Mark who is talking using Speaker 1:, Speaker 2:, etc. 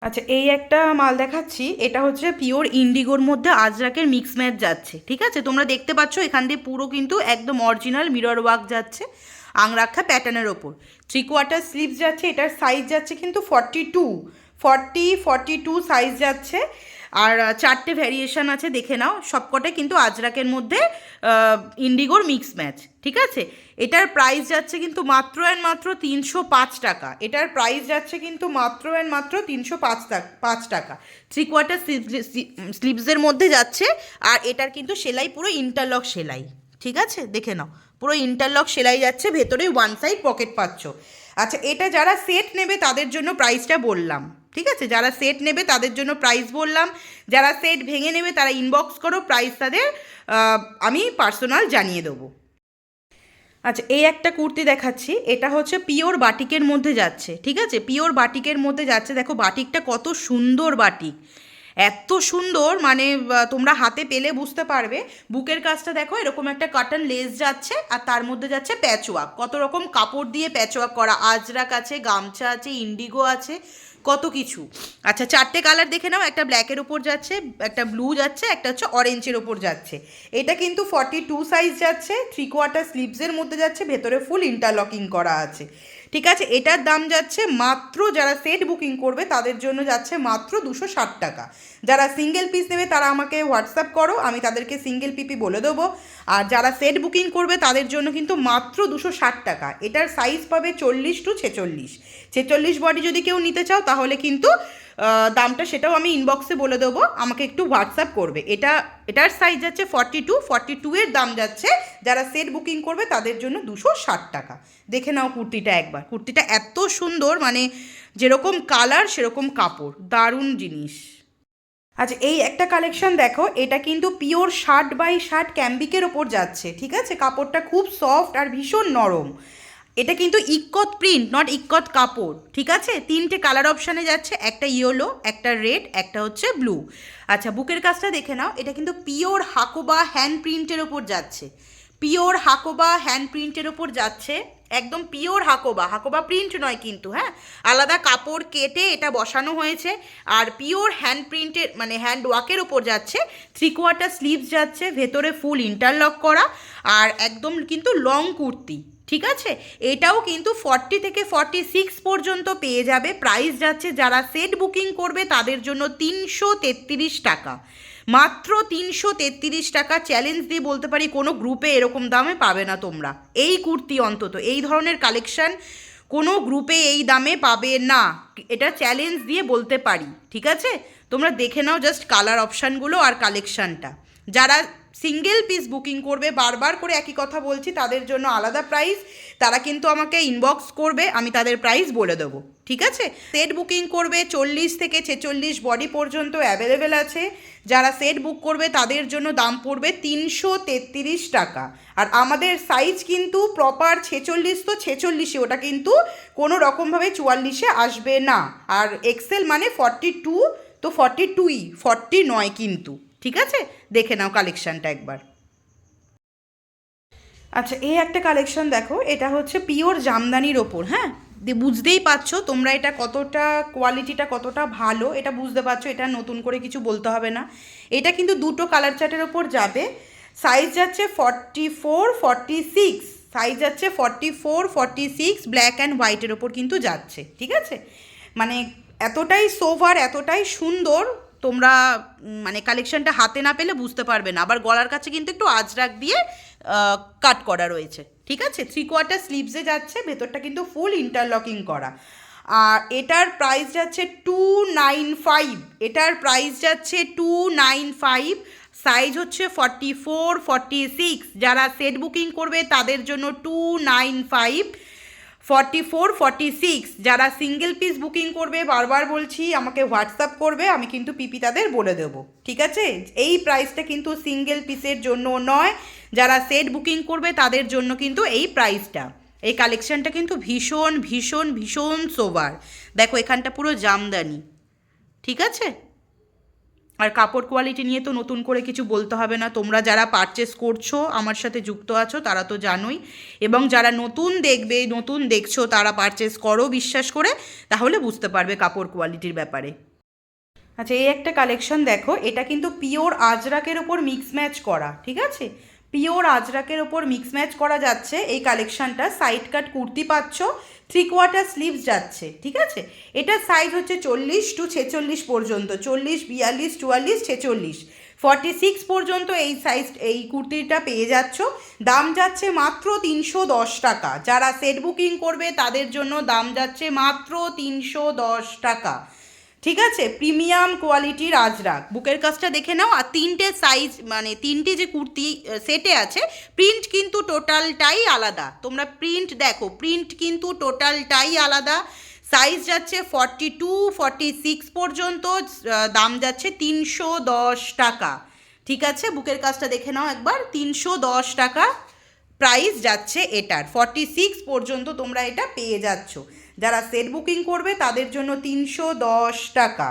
Speaker 1: আচ্ছা, এই একটা মাল দেখাচ্ছি। এটা হচ্ছে পিওর ইন্ডিগোর মধ্যে আজরাকের মিক্স ম্যাচ যাচ্ছে। ঠিক আছে, তোমরা দেখতে পাচ্ছ এখান দিয়ে পুরো কিন্তু একদম অরিজিনাল মিরর ওয়ার্ক যাচ্ছে আংরাক্ষা প্যাটার্নের ওপর। 3/4 স্লিভস যাচ্ছে। এটার সাইজ যাচ্ছে কিন্তু 42 সাইজ যাচ্ছে। আর চারটে ভ্যারিয়েশন আছে, দেখে নাও। সবকটাই কিন্তু আজরাকের মধ্যে ইন্ডিগোর মিক্স ম্যাচ। ঠিক আছে, এটার প্রাইস যাচ্ছে কিন্তু মাত্র অ্যান্ড মাত্র 305 টাকা। এটার প্রাইস যাচ্ছে কিন্তু মাত্র অ্যান্ড মাত্র 305 টাকা। 3/4 স্লিভসের মধ্যে যাচ্ছে। আর এটার কিন্তু সেলাই পুরো ইন্টারলক সেলাই। ঠিক আছে, দেখে নাও, পুরো ইন্টারলক সেলাই যাচ্ছে, ভেতরে ওয়ান সাইড পকেট পাচ্ছ। আচ্ছা, এটা যারা সেট নেবে তাদের জন্য প্রাইসটা বললাম। ঠিক আছে, যারা সেট নেবে তাদের জন্য প্রাইস বললাম। যারা সেট ভেঙে নেবে তারা ইনবক্স করো, প্রাইস তাদের আমি পার্সোনাল জানিয়ে দেবো। আচ্ছা, এই একটা কুর্তি দেখাচ্ছি। এটা হচ্ছে পিওর বাটিকের মধ্যে যাচ্ছে। ঠিক আছে, পিওর বাটিকের মধ্যে যাচ্ছে। দেখো বাটিকটা কত সুন্দর বাটিক, এত সুন্দর, মানে তোমরা হাতে পেলে বুঝতে পারবে। বুকের কাজটা দেখো, এরকম একটা কাটন লেস যাচ্ছে, আর তার মধ্যে যাচ্ছে প্যাচওয়ার্ক। কত রকম কাপড় দিয়ে প্যাচওয়ার্ক করা, আজরাক আছে, গামছা আছে, ইন্ডিগো আছে, কত কিছু। আচ্ছা, চারটে কালার দেখে নাও। একটা ব্ল্যাকের ওপর যাচ্ছে, একটা ব্লু যাচ্ছে, একটা হচ্ছে অরেঞ্জের ওপর যাচ্ছে। এটা কিন্তু 42 সাইজ যাচ্ছে, 3/4 স্লিভসের মধ্যে যাচ্ছে, ভেতরে ফুল ইন্টারলকিং করা আছে। ঠিক আছে, এটার দাম যাচ্ছে মাত্র, যারা সেট বুকিং করবে তাদের জন্য যাচ্ছে মাত্র 260 টাকা। যারা সিঙ্গেল পিস নেবে তারা আমাকে হোয়াটসঅ্যাপ করো, আমি তাদেরকে সিঙ্গেল পিপি বলে দেবো। আর যারা সেট বুকিং করবে তাদের জন্য কিন্তু মাত্র 260 টাকা। এটার সাইজ পাবে 40 টু 46। 46 বডি যদি কেউ নিতে চাও তাহলে কিন্তু দামটা সেটাও আমি ইনবক্সে বলে দেবো, আমাকে একটু হোয়াটসঅ্যাপ করবে। এটার সাইজ যাচ্ছে 42 এর দাম যাচ্ছে, যারা সেট বুকিং করবে তাদের জন্য 260 টাকা। দেখে নাও কুর্তিটা একবার। কুর্তিটা এত সুন্দর, মানে যেরকম কালার সেরকম কাপড়, দারুণ জিনিস। আচ্ছা, এই একটা কালেকশন দেখো। এটা কিন্তু পিওর 60/60 ক্যাম্বিকের ওপর যাচ্ছে। ঠিক আছে, কাপড়টা খুব সফট আর ভীষণ নরম। এটা কিন্তু ইক্কত প্রিন্ট, নট ইক্কত কাপড়। ঠিক আছে, তিনটে কালার অপশানে যাচ্ছে, একটা ইয়েলো, একটা রেড, একটা হচ্ছে ব্লু। আচ্ছা, বুকের কাজটা দেখে নাও। এটা কিন্তু পিওর হাকোবা হ্যান্ড প্রিন্টের ওপর যাচ্ছে। পিওর হাকোবা হ্যান্ড প্রিন্টের ওপর যাচ্ছে, একদম পিওর হাকোবা। হাকোবা প্রিন্ট নয় কিন্তু, হ্যাঁ, আলাদা কাপড় কেটে এটা বসানো হয়েছে। আর পিওর হ্যান্ড প্রিন্টের, মানে হ্যান্ড ওয়ার্কের ওপর যাচ্ছে। 3/4 স্লিভস যাচ্ছে, ভেতরে ফুল ইন্টারলক করা। আর একদম কিন্তু লং কুর্তি। ঠিক আছে, এটাও কিন্তু 40 থেকে 46 পর্যন্ত পেয়ে যাবে। প্রাইস যাচ্ছে, যারা সেট বুকিং করবে তাদের জন্য 333 টাকা। মাত্র 333 টাকা। চ্যালেঞ্জ দিয়ে বলতে পারি কোনো গ্রুপে এরকম দামে পাবে না তোমরা। এই কুর্তি, অন্তত এই ধরনের কালেকশান কোনো গ্রুপে এই দামে পাবে না, এটা চ্যালেঞ্জ দিয়ে বলতে পারি। ঠিক আছে, তোমরা দেখে নাও জাস্ট কালার অপশানগুলো আর কালেকশানটা। যারা সিঙ্গেল পিস বুকিং করবে, বারবার করে একই কথা বলছি, তাদের জন্য আলাদা প্রাইস। তারা কিন্তু আমাকে ইনবক্স করবে, আমি তাদের প্রাইস বলে দেবো। ঠিক আছে, সেট বুকিং করবে 40 থেকে 46 বডি পর্যন্ত অ্যাভেলেবেল আছে। যারা সেট বুক করবে তাদের জন্য দাম পড়বে 333 টাকা। আর আমাদের সাইজ কিন্তু প্রপার 46, তো 46ই, ওটা কিন্তু কোনো রকমভাবে 44-এ আসবে না। আর এক্সেল মানে 42, তো 42ই, 40 নয় কিন্তু। ঠিক আছে, দেখে নাও কালেকশানটা একবার। আচ্ছা, এই একটা কালেকশন দেখো। এটা হচ্ছে পিওর জামদানির ওপর, হ্যাঁ, বুঝতেই পারছো তোমরা এটা কতটা, কোয়ালিটিটা কতটা ভালো, এটা বুঝতে পারছো। এটা নতুন করে কিছু বলতে হবে না। এটা কিন্তু দুটো কালার চার্টের ওপর যাবে। সাইজ যাচ্ছে 44-46, সাইজ যাচ্ছে 44-46, ব্ল্যাক অ্যান্ড হোয়াইটের ওপর কিন্তু যাচ্ছে। ঠিক আছে, মানে এতটাই সোভার, এতটাই সুন্দর, তোমরা মানে কালেকশনটা হাতে না পেলে বুঝতে পারবে না। আবার গলার কাছে কিন্তু একটু আজরাক দিয়ে কাট করা রয়েছে। ঠিক আছে, 3/4 স্লিভসে যাচ্ছে, ভেতরটা কিন্তু ফুল ইন্টারলকিং করা। আর এটার প্রাইস যাচ্ছে 295। এটার প্রাইস যাচ্ছে 295। সাইজ হচ্ছে 44-46। যারা সেট বুকিং করবে তাদের জন্য 295। 44-46। যারা সিঙ্গেল পিস বুকিং করবে, বারবার বলছি, আমাকে হোয়াটসঅ্যাপ করবে, আমি কিন্তু পিপি তাদের বলে দেবো। ঠিক আছে, এই প্রাইসটা কিন্তু সিঙ্গেল পিসের জন্য নয়, যারা সেট বুকিং করবে তাদের জন্য কিন্তু এই প্রাইসটা। এই কালেকশানটা কিন্তু ভীষণ ভীষণ ভীষণ সোবার। দেখো এখানটা পুরো জামদানি। ঠিক আছে, আর কাপড় কোয়ালিটি নিয়ে তো নতুন করে কিছু বলতে হবে না। তোমরা যারা পারচেস করছো, আমার সাথে যুক্ত আছো, তারা তো জানোই। এবং যারা নতুন দেখবে, নতুন দেখছো, তারা পারচেস করো বিশ্বাস করে, তাহলে বুঝতে পারবে কাপড় কোয়ালিটির ব্যাপারে। আচ্ছা, এই একটা কালেকশন দেখো, এটা কিন্তু পিওর আজরাকের ওপর মিক্স ম্যাচ করা, ঠিক আছে? পিওর আজরাকের ওপর মিক্স ম্যাচ করা যাচ্ছে এই কালেকশনটা। সাইড কাট কুর্তি পাচ্ছ, 3/4 স্লিভস যাচ্ছে, ঠিক আছে? এটার সাইজ হচ্ছে 40 টু 46 পর্যন্ত, 40, 42, 44, 46, 46 পর্যন্ত এই সাইজ এই কুর্তিটা পেয়ে যাচ্ছ। দাম যাচ্ছে মাত্র 310 টাকা। যারা সেট বুকিং করবে তাদের জন্য দাম যাচ্ছে মাত্র 310 টাকা, ঠিক আছে? প্রিমিয়াম কোয়ালিটির আজরাক, বুকের কাজটা দেখে নাও। আর তিনটে সাইজ, মানে তিনটে যে কুর্তি সেটে আছে, প্রিন্ট কিন্তু টোটালটাই আলাদা। তোমরা প্রিন্ট দেখো, প্রিন্ট কিন্তু টোটালটাই আলাদা। সাইজ যাচ্ছে 42, 46 পর্যন্ত, দাম যাচ্ছে 310 টাকা, ঠিক আছে? বুকের কাজটা দেখে নাও একবার, 310 টাকা প্রাইস যাচ্ছে এটার। 46 পর্যন্ত তোমরা এটা পেয়ে যাচ্ছ। যারা সেট বুকিং করবে তাদের জন্য 310 টাকা।